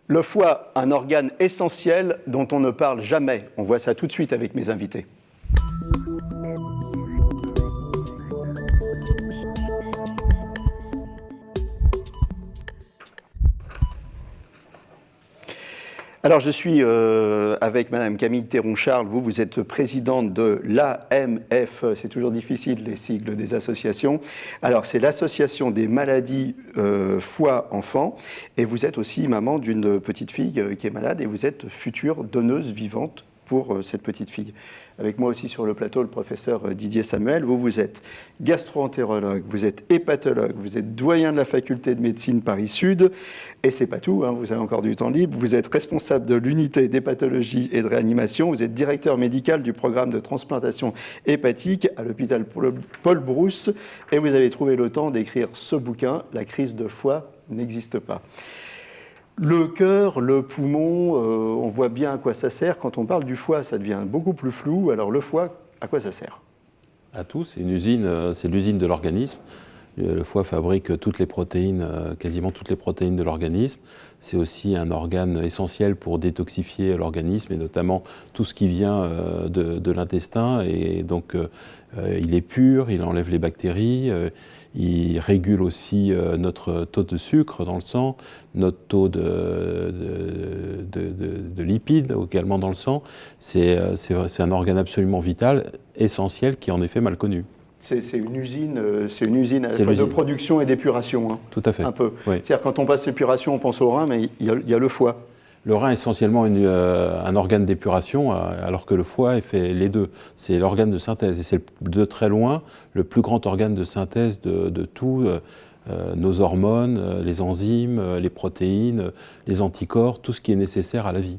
Le foie, un organe essentiel dont on ne parle jamais. On voit ça tout de suite avec mes invités. Alors, je suis avec Madame Camille Théron-Charles. Vous êtes présidente de l'AMF. C'est toujours difficile, les sigles des associations. Alors, c'est l'Association des maladies foie-enfant. Et vous êtes aussi maman d'une petite fille qui est malade et vous êtes future donneuse vivante pour cette petite fille. Avec moi aussi sur le plateau, le professeur Didier Samuel. Vous êtes gastro-entérologue, vous êtes hépatologue, vous êtes doyen de la faculté de médecine Paris-Sud. Et c'est pas tout, hein, vous avez encore du temps libre. Vous êtes responsable de l'unité d'hépatologie et de réanimation. Vous êtes directeur médical du programme de transplantation hépatique à l'hôpital Paul Brousse. Et vous avez trouvé le temps d'écrire ce bouquin, La crise de foie n'existe pas. Le cœur, le poumon, on voit bien à quoi ça sert. Quand on parle du foie, ça devient beaucoup plus flou. Alors le foie, à quoi ça sert? À tout, c'est une usine, c'est l'usine de l'organisme. Le foie fabrique toutes les protéines, quasiment toutes les protéines de l'organisme. C'est aussi un organe essentiel pour détoxifier l'organisme et notamment tout ce qui vient de l'intestin. Et donc il est pur, il enlève les bactéries. Il régule aussi notre taux de sucre dans le sang, notre taux de lipides également dans le sang. C'est un organe absolument vital, essentiel, qui est en effet mal connu. C'est une usine à la fois de production et d'épuration. Hein, tout à fait. Un peu. Oui. C'est-à-dire quand on passe l'épuration, on pense au rein, mais il y a le foie. Le rein est essentiellement un organe d'épuration, alors que le foie fait les deux. C'est l'organe de synthèse et c'est de très loin le plus grand organe de synthèse de tout, nos hormones, les enzymes, les protéines, les anticorps, tout ce qui est nécessaire à la vie.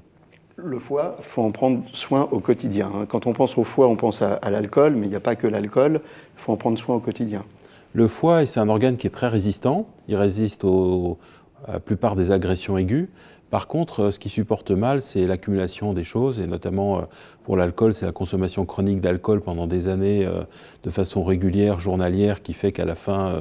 Le foie, il faut en prendre soin au quotidien. Quand on pense au foie, on pense à l'alcool, mais il n'y a pas que l'alcool, il faut en prendre soin au quotidien. Le foie, c'est un organe qui est très résistant, il résiste à la plupart des agressions aiguës. Par contre, ce qui supporte mal, c'est l'accumulation des choses, et notamment pour l'alcool, c'est la consommation chronique d'alcool pendant des années de façon régulière, journalière, qui fait qu'à la fin,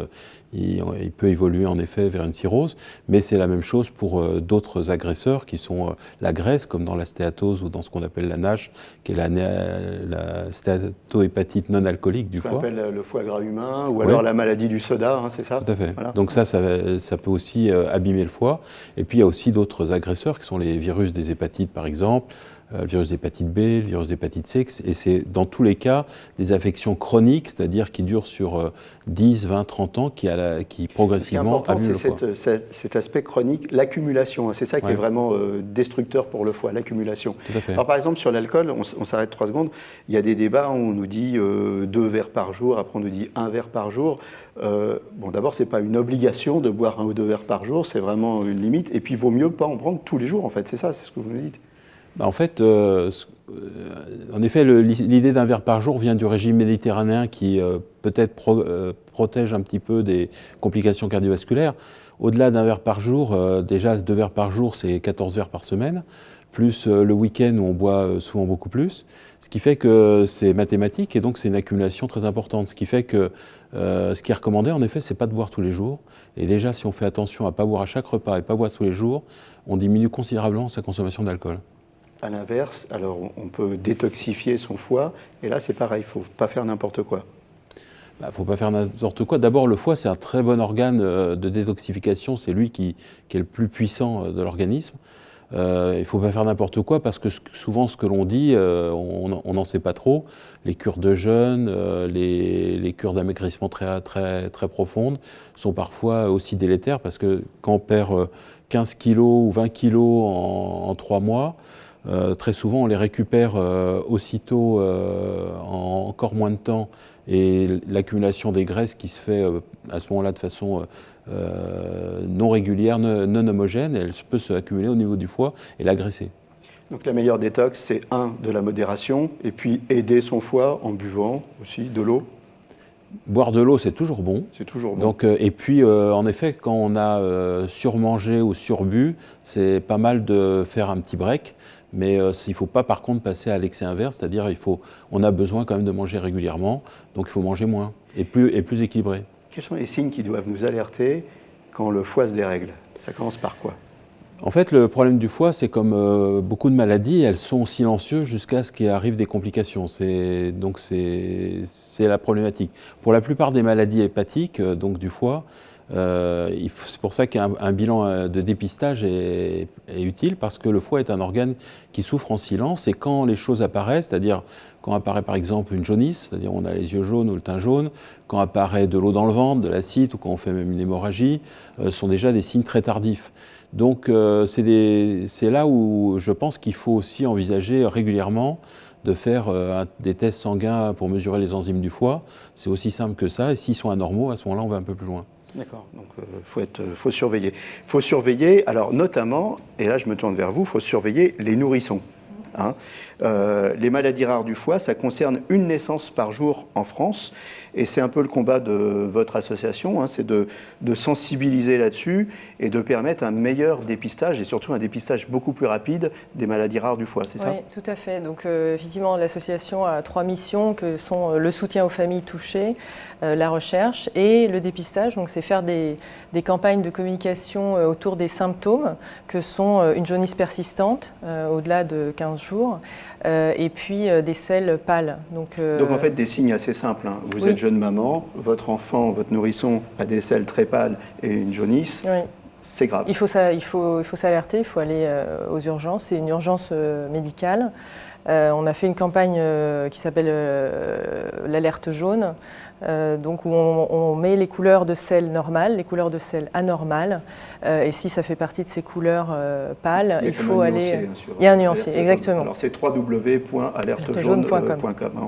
il peut évoluer en effet vers une cirrhose. Mais c'est la même chose pour d'autres agresseurs qui sont la graisse, comme dans la stéatose ou dans ce qu'on appelle la NASH, qui est la stéatohépatite non alcoolique du foie. Ce qu'on appelle le foie gras humain, ou alors la maladie du soda, hein, c'est ça? Tout à fait. Voilà. Donc ça peut aussi abîmer le foie. Et puis il y a aussi d'autres agresseurs qui sont les virus des hépatites par exemple, le virus d'hépatite B, le virus d'hépatite C, et c'est dans tous les cas des affections chroniques, c'est-à-dire qui durent sur 10, 20, 30 ans, qui progressivement abîment le foie. C'est cet aspect chronique, l'accumulation, hein, c'est ça qui est vraiment destructeur pour le foie, l'accumulation. Alors par exemple sur l'alcool, on s'arrête 3 secondes, il y a des débats où on nous dit 2 verres par jour, après on nous dit 1 verre par jour. Bon, d'abord, ce n'est pas une obligation de boire 1 ou 2 verres par jour, c'est vraiment une limite, et puis il vaut mieux pas en prendre tous les jours en fait, c'est ça, c'est ce que vous nous dites. En fait, en effet, l'idée d'un verre par jour vient du régime méditerranéen qui peut-être protège un petit peu des complications cardiovasculaires. Au-delà d'un verre par jour, déjà 2 verres par jour, c'est 14 verres par semaine, plus le week-end où on boit souvent beaucoup plus. Ce qui fait que c'est mathématique et donc c'est une accumulation très importante. Ce qui fait que ce qui est recommandé, en effet, c'est pas de boire tous les jours. Et déjà, si on fait attention à ne pas boire à chaque repas et pas boire tous les jours, on diminue considérablement sa consommation d'alcool. À l'inverse, alors on peut détoxifier son foie, et là c'est pareil, il ne faut pas faire n'importe quoi. Il ne faut pas faire n'importe quoi. D'abord, le foie, c'est un très bon organe de détoxification, c'est lui qui est le plus puissant de l'organisme. Il ne faut pas faire n'importe quoi parce que souvent ce que l'on dit, on n'en sait pas trop. Les cures de jeûne, les cures d'amaigrissement très, très, très profondes sont parfois aussi délétères parce que quand on perd 15 kilos ou 20 kilos en 3 mois, très souvent, on les récupère aussitôt en encore moins de temps et l'accumulation des graisses qui se fait à ce moment-là de façon non régulière, non homogène, elle peut s'accumuler au niveau du foie et l'agresser. Donc la meilleure détox, c'est de la modération et puis aider son foie en buvant aussi de l'eau. Boire de l'eau, c'est toujours bon. C'est toujours bon. Donc, et puis, en effet, quand on a surmangé ou surbu, c'est pas mal de faire un petit break. Mais il ne faut pas par contre passer à l'excès inverse, c'est-à-dire on a besoin quand même de manger régulièrement, donc il faut manger moins et plus équilibré. Quels sont les signes qui doivent nous alerter quand le foie se dérègle? Ça commence par quoi? En fait, le problème du foie, c'est comme beaucoup de maladies, elles sont silencieuses jusqu'à ce qu'il arrive des complications. Donc c'est la problématique. Pour la plupart des maladies hépatiques, donc du foie, c'est pour ça qu'un bilan de dépistage est utile, parce que le foie est un organe qui souffre en silence, et quand les choses apparaissent, c'est-à-dire quand apparaît par exemple une jaunisse, c'est-à-dire on a les yeux jaunes ou le teint jaune, quand apparaît de l'eau dans le ventre, de l'acide, ou quand on fait même une hémorragie, sont déjà des signes très tardifs. Donc c'est là où je pense qu'il faut aussi envisager régulièrement de faire des tests sanguins pour mesurer les enzymes du foie. C'est aussi simple que ça, et s'ils sont anormaux, à ce moment-là, on va un peu plus loin. D'accord, donc faut surveiller. Il faut surveiller, alors notamment, et là je me tourne vers vous, il faut surveiller les nourrissons. Hein. Les maladies rares du foie, ça concerne une naissance par jour en France, et c'est un peu le combat de votre association, hein, c'est de sensibiliser là-dessus et de permettre un meilleur dépistage, et surtout un dépistage beaucoup plus rapide des maladies rares du foie, c'est ça? Oui, tout à fait. Donc effectivement, l'association a 3 missions que sont le soutien aux familles touchées, la recherche et le dépistage. Donc c'est faire des campagnes de communication autour des symptômes que sont une jaunisse persistante au-delà de 15 jours, et puis des selles pâles. Donc en fait des signes assez simples. Hein. Vous êtes jeune maman, votre enfant, votre nourrisson a des selles très pâles et une jaunisse. Oui. C'est grave. Il faut s'alerter, il faut aller aux urgences. C'est une urgence médicale. On a fait une campagne qui s'appelle l'alerte jaune, donc où on met les couleurs de sel normales, les couleurs de sel anormales, et si ça fait partie de ces couleurs pâles, il faut aller... Il y a un nuancier, exactement. Alors c'est www.alertejaune.com.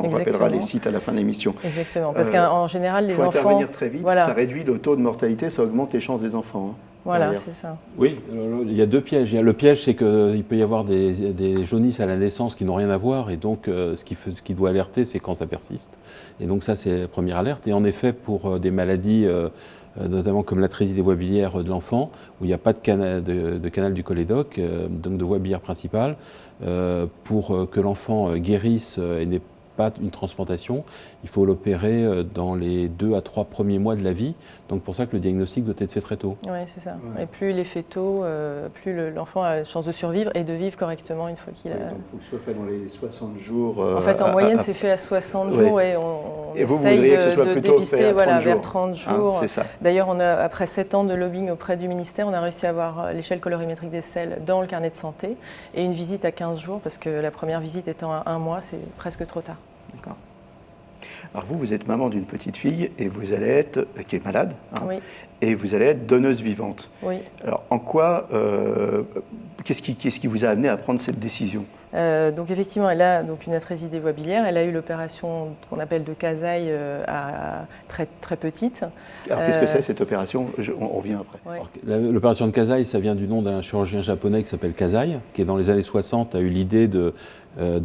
On rappellera les sites à la fin de l'émission. Exactement, parce qu'en général, les enfants... Il faut intervenir très vite, voilà. Ça réduit le taux de mortalité, ça augmente les chances des enfants. Hein. Voilà, c'est ça. Oui, il y a 2 pièges. Le piège, c'est qu'il peut y avoir des jaunisses à la naissance qui n'ont rien à voir, et donc ce qui doit alerter, c'est quand ça persiste. Et donc ça, c'est la première alerte. Et en effet, pour des maladies, notamment comme l'atrésie des voies biliaires de l'enfant, où il n'y a pas de canal du cholédoque, donc de voie biliaire principale, pour que l'enfant guérisse et n'ait pas une transplantation, il faut l'opérer dans les 2 à 3 premiers mois de la vie. Donc pour ça que le diagnostic doit être fait très tôt. Oui, c'est ça. Ouais. Et plus il est fait tôt, plus l'enfant a une chance de survivre et de vivre correctement une fois qu'il a... Donc il faut que ce soit fait dans les 60 jours. En fait, en moyenne, c'est fait à 60 jours et on vous essaye voudriez que ce soit plutôt dépister fait à 30 vers jours. 30 jours. Hein, c'est ça. D'ailleurs, après 7 ans de lobbying auprès du ministère, on a réussi à avoir l'échelle colorimétrique des selles dans le carnet de santé et une visite à 15 jours parce que la première visite étant à 1 mois, c'est presque trop tard. D'accord. Alors vous êtes maman d'une petite fille et vous allez être, qui est malade, hein, oui. Et vous allez être donneuse vivante. Oui. Alors en quoi, qu'est-ce qui vous a amené à prendre cette décision? Donc effectivement, elle a donc une atrésie des voies biliaires. Elle a eu l'opération qu'on appelle de Kasai à très, très petite. Alors qu'est-ce que c'est cette opération? On revient après. Ouais. L'opération de Kasai, ça vient du nom d'un chirurgien japonais qui s'appelle Kasai, qui dans les années 60 a eu l'idée de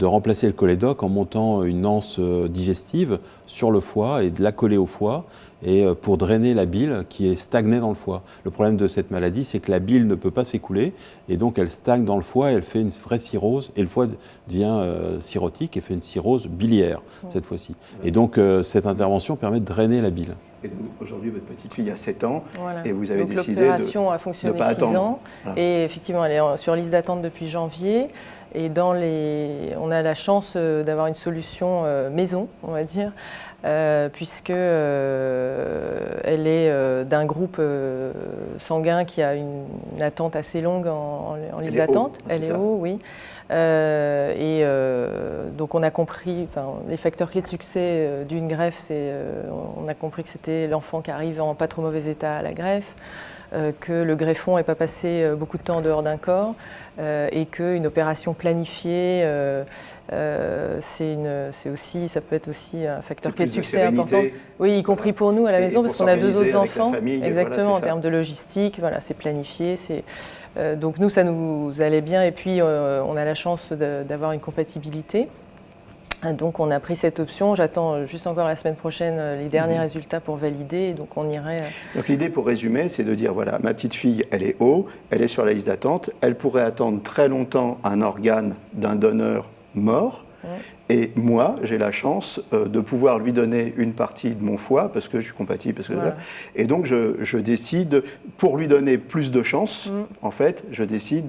remplacer le cholédoque en montant une anse digestive sur le foie et de la coller au foie, et pour drainer la bile qui est stagnée dans le foie. Le problème de cette maladie, c'est que la bile ne peut pas s'écouler, et donc elle stagne dans le foie, et elle fait une vraie cirrhose, et le foie devient cirrhotique et fait une cirrhose biliaire, cette fois-ci. Et donc cette intervention permet de drainer la bile. Et donc aujourd'hui, votre petite fille a 7 ans, voilà. Et vous avez donc, décidé l'opération a fonctionné de ne pas 6 attendre. ans, voilà. Et effectivement, elle est sur liste d'attente depuis janvier. Et on a la chance d'avoir une solution maison, on va dire, puisque elle est d'un groupe sanguin qui a une attente assez longue en liste d'attente. Elle est haut, oui. Donc on a compris, les facteurs clés de succès d'une greffe, on a compris que c'était l'enfant qui arrive en pas trop mauvais état à la greffe, que le greffon n'est pas passé beaucoup de temps en dehors d'un corps, et qu'une opération planifiée, ça peut être aussi un facteur clé de succès important. Oui, y compris pour nous à la maison, parce qu'on a 2 autres enfants. Exactement, voilà, en termes de logistique, voilà, c'est planifié. Donc nous, ça nous allait bien, et puis on a la chance d'avoir une compatibilité. Donc on a pris cette option, j'attends juste encore la semaine prochaine les derniers résultats pour valider, et donc on irait... Donc l'idée, pour résumer, c'est de dire, voilà, ma petite fille, elle est haut, elle est sur la liste d'attente, elle pourrait attendre très longtemps un organe d'un donneur mort, Et moi, j'ai la chance de pouvoir lui donner une partie de mon foie, parce que je suis compatible, et donc je décide, pour lui donner plus de chance, en fait, je décide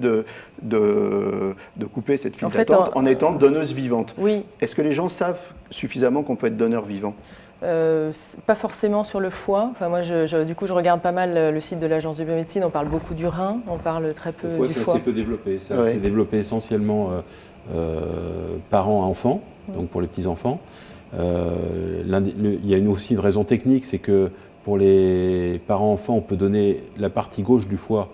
de couper cette file d'attente en étant donneuse vivante. Oui. Est-ce que les gens savent suffisamment qu'on peut être donneur vivant ? Pas forcément sur le foie. Enfin, moi, du coup, je regarde pas mal le site de l'Agence de biomédecine. On parle beaucoup du rein, on parle très peu du foie. C'est assez peu développé. C'est développé essentiellement parents-enfants, donc pour les petits-enfants. Il y a aussi une raison technique, c'est que pour les parents-enfants, on peut donner la partie gauche du foie,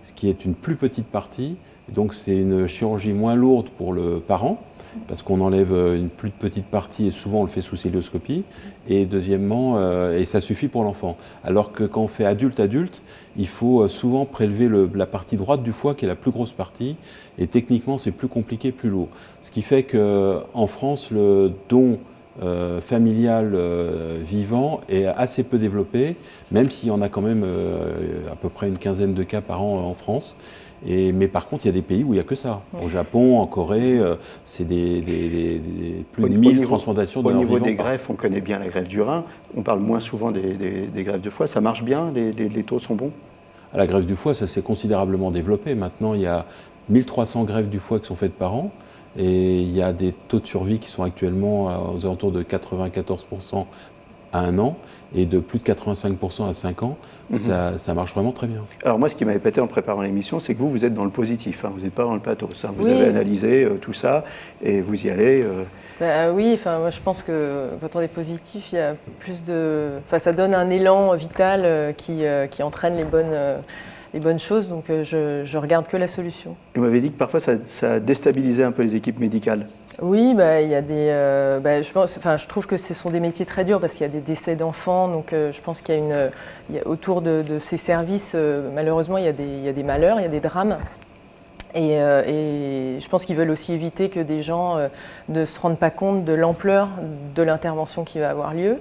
ce qui est une plus petite partie. Donc c'est une chirurgie moins lourde pour le parent, parce qu'on enlève une plus petite partie et souvent on le fait sous cœlioscopie. Et deuxièmement, et ça suffit pour l'enfant. Alors que quand on fait adulte, il faut souvent prélever la partie droite du foie qui est la plus grosse partie. Et techniquement, c'est plus compliqué, plus lourd. Ce qui fait qu'en France, le don familial vivant est assez peu développé, même s'il y en a quand même à peu près une quinzaine de cas par an en France. Mais par contre, il y a des pays où il n'y a que ça. Au Japon, en Corée, c'est plus de 1000 transplantations de Au niveau des greffes, on connaît bien la greffe du rein. On parle moins souvent des greffes de foie. Ça marche bien? Les taux sont bons? À la greffe du foie, ça s'est considérablement développé. Maintenant, il y a 1300 greffes du foie qui sont faites par an. Et il y a des taux de survie qui sont actuellement aux alentours de 94% à 1 an et de plus de 85% à 5 ans. Ça marche vraiment très bien. Alors moi, ce qui m'avait pété en préparant l'émission, c'est que vous êtes dans le positif, vous n'êtes pas dans le pathos. Vous avez analysé tout ça et vous y allez. Oui, moi je pense que quand on est positif, il y a plus de... ça donne un élan vital qui entraîne les bonnes choses, donc je regarde que la solution. Vous m'avez dit que parfois ça déstabilisait un peu les équipes médicales. Oui, il y a des. Je trouve que ce sont des métiers très durs parce qu'il y a des décès d'enfants. Donc, je pense qu'il y a autour de ces services, malheureusement, il y a des malheurs, il y a des drames. Et je pense qu'ils veulent aussi éviter que des gens ne se rendent pas compte de l'ampleur de l'intervention qui va avoir lieu.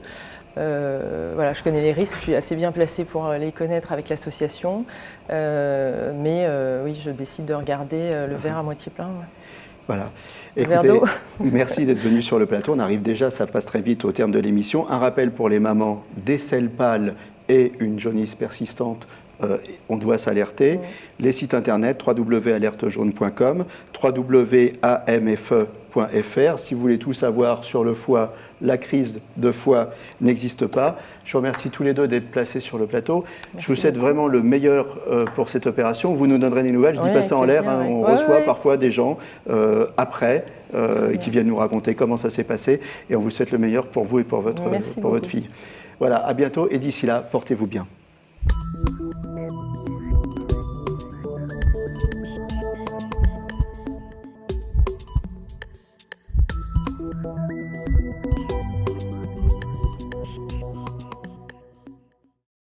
Je connais les risques, je suis assez bien placée pour les connaître avec l'association. Mais je décide de regarder le verre à moitié plein. Ouais. Voilà. Écoutez, merci d'être venu sur le plateau. On arrive déjà, ça passe très vite au terme de l'émission. Un rappel pour les mamans, des selles pâles et une jaunisse persistante, on doit s'alerter. Les sites internet www.alertejaune.com, www.amfe.fr. Si vous voulez tout savoir sur le foie, la crise de foie n'existe pas. Je vous remercie tous les deux d'être placés sur le plateau. Merci. Je vous souhaite vraiment le meilleur pour cette opération. Vous nous donnerez des nouvelles. Je dis pas ça en l'air. On reçoit parfois des gens après qui viennent nous raconter comment ça s'est passé. Et on vous souhaite le meilleur pour vous et pour votre fille. Voilà, à bientôt. Et d'ici là, portez-vous bien.